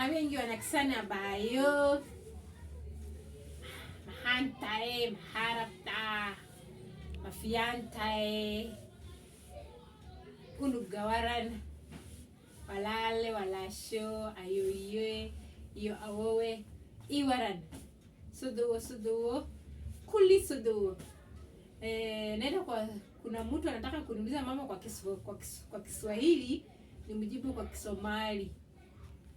wengi wanakisana bayo mahantae, maharapta, mafiantae, unugawaran, walale, walasho, ayoye, iyo awowe, iwaran. Suduo, kuli suduo. Nenda kwa kuna mtu anataka kuniuliza mama kwa Kiswahili, nimjibu kwa Kisomali.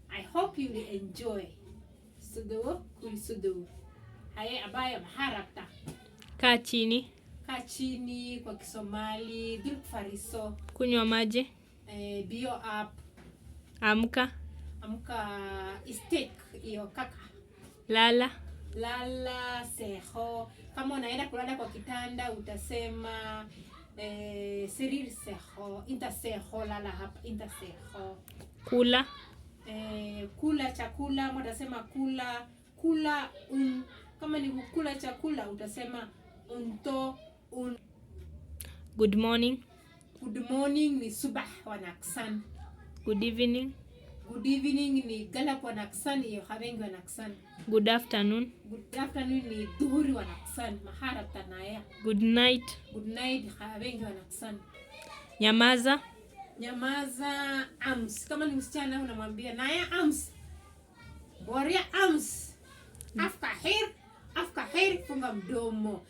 I hope you will enjoy. Suduo, kuli suduo. Haya abaya maharapta. Kaa chini. Kaa chini kwa Kisomali, duduk fariso. Kunywa maji. Bio up. Amka. Steak iyo kaka. Lala Seho. Kama unaenda kulala kwa kitanda utasema serir seho, inta seho, lala hapa, inta seho. Kula. Kula chakula, utasema kula kama ni kula chakula utasema unto un. Good morning Ni subah wanaksan. Good evening Ni galap wanaksan, iyo hawengi wanaksan. Good afternoon Ni dhuhuri wanaksan, maharap tanaya. Good night hawengi wanaksan. Nyamaza ams. Kama ni msichana unamwambia naya ams. Boria ams. Afka hair funga mdomo.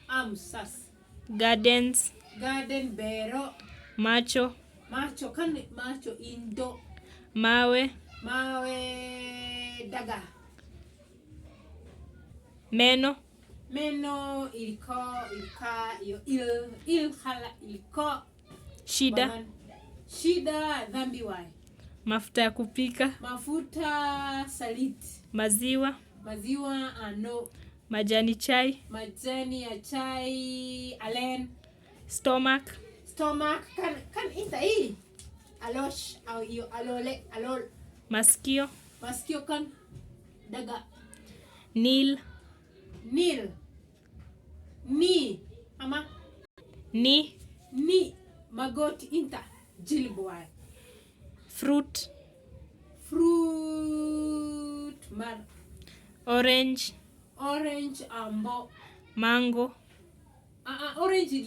Ams sas. Garden Bero. Macho Indo. Mawe Daga. Meno Ilika iyo khala iliko. Shida dhambi wai. Mafuta ya kupika. Salit. Maziwa ano. Majani ya chai alen. Stomach kan ita hii alosh au iyo alol. Masikio kan daga. Nil ni ama ni magoti inta jilbwai. Fruit mar. Orange ambo. Mango Orange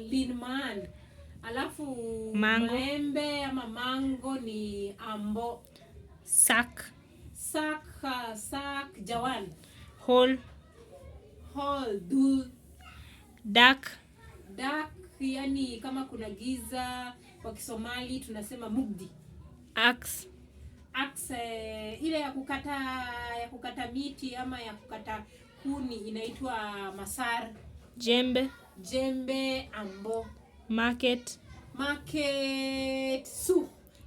lin man. Alafu mango. Maembe ama mango ni ambo. Sack jawan. Hole dul. Dark Yani kama kuna giza kwa Kisomali tunasema mugdi. Axe ile ya kukata miti ama ya kukata kuni inaitwa masar. Jembe ambo. Market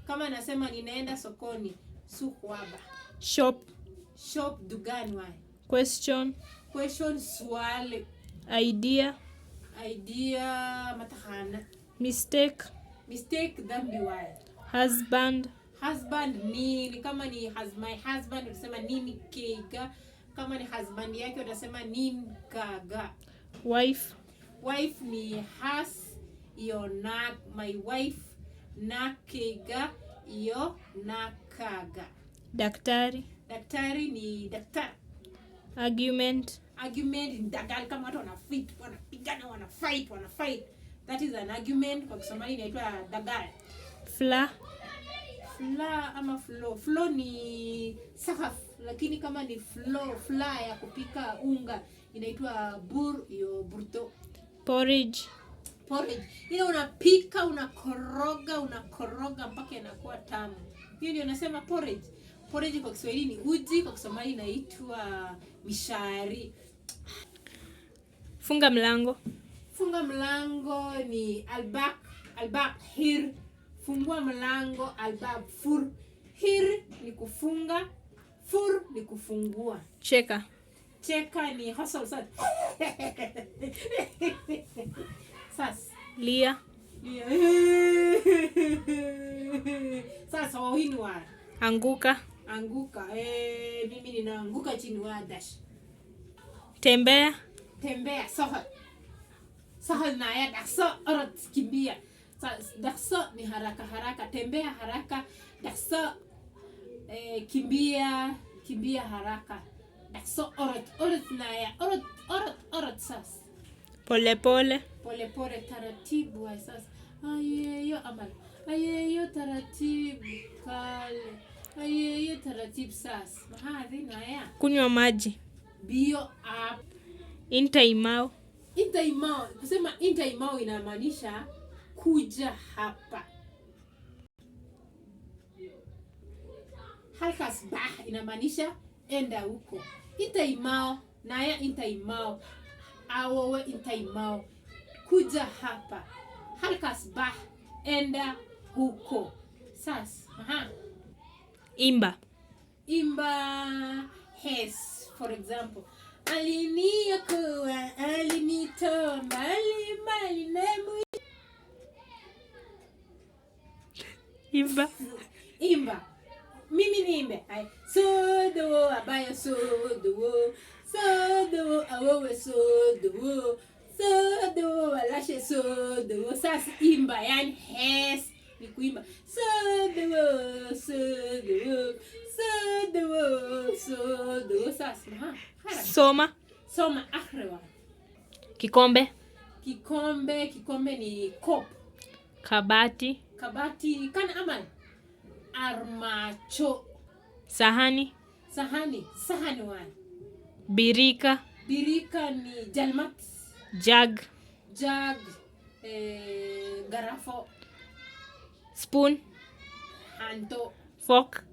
kama nasema ninaenda sokoni, waba. Shop dugani wai. Question swali. Idea matahana. Mistake dhambi wai. Husband ni kama ni my husband utasema nini kega. Kama ni husband yake utasema nim kaga. Wife ni has iyo na. My wife na kega iyo na kaga. Daktari ni daktari. Argument ni dagal. Kama watu wanapigana wana fight. That is an argument. Kwa Kisomali inaitwa dagal. Flour ama flow ni sahaf, lakini kama ni flour ya kupika unga inaitwa burto. Porridge ile unapika unakoroga mpaka inakuwa tamu. Hiyo ndio nasema porridge. Kwa Kiswahili ni uji, kwa Kisomali inaitwa mishari. Funga mlango ni albab hir. Fungua mlango, albab fur. Hir ni kufunga, fur ni kufungua. Cheka ni hustle sad. Sas. Lia. Sasa hini wa. Anguka. Mimi ninaanguka chini wa dash. Tembea. Sahal na ya daksa arat kimbia. Dakso ni haraka haraka, tembea haraka. Dakso kimbia haraka. Dakso orot naya. Orot sasa. Pole pole. Pole pole taratibu sasa. Ayeyo amal. Ayeyo taratibu kale. Ayeyo taratibu sasa. Mahadhi naya. Kunywa maji. Bio up. Intaimao. Intaimao. Kusema intaimao inamaanisha kuja hapa. Halkas bah inamaanisha enda huko. Intaimao naya intaimao. Awowe intaimao. Kuja hapa. Halkas bah enda huko. Sas. Imba. Imba has, for example. Aliniokoa, alinitoa mbali nemu. Imba. Mimi niimbe. Sodo abaya sodo. Sodo awowe sodo. Sodo alashe sodo. Sasa imba yani has ni kuimba. Sodo. Sasa Soma akhrewa. Kikombe. Kikombe ni cup. Kabati. Kana amal. Armacho. Sahani wan. Birika ni jalmat. Jug. Garafo. Spoon. Hanto. Fork.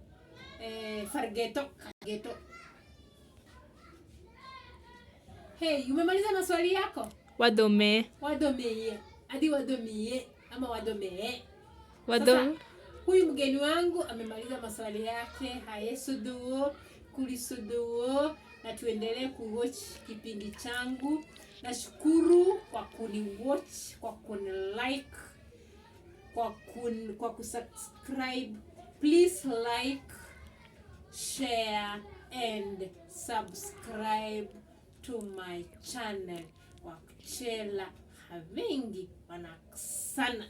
Fargeto. Hey, umemaliza maswali yako? Wadomee. Hadi wadomie ama wadomee. Sasa, huyu mgeni wangu amemaliza maswali yake. Hayesuduo, kulisuduo, na tuendelee kuwatch kipindi changu. Nashukuru kwa kuniwatch, kwa kunilike, kwa kusubscribe. Please like, share and subscribe to my channel. Wakuchela havingi wanasana.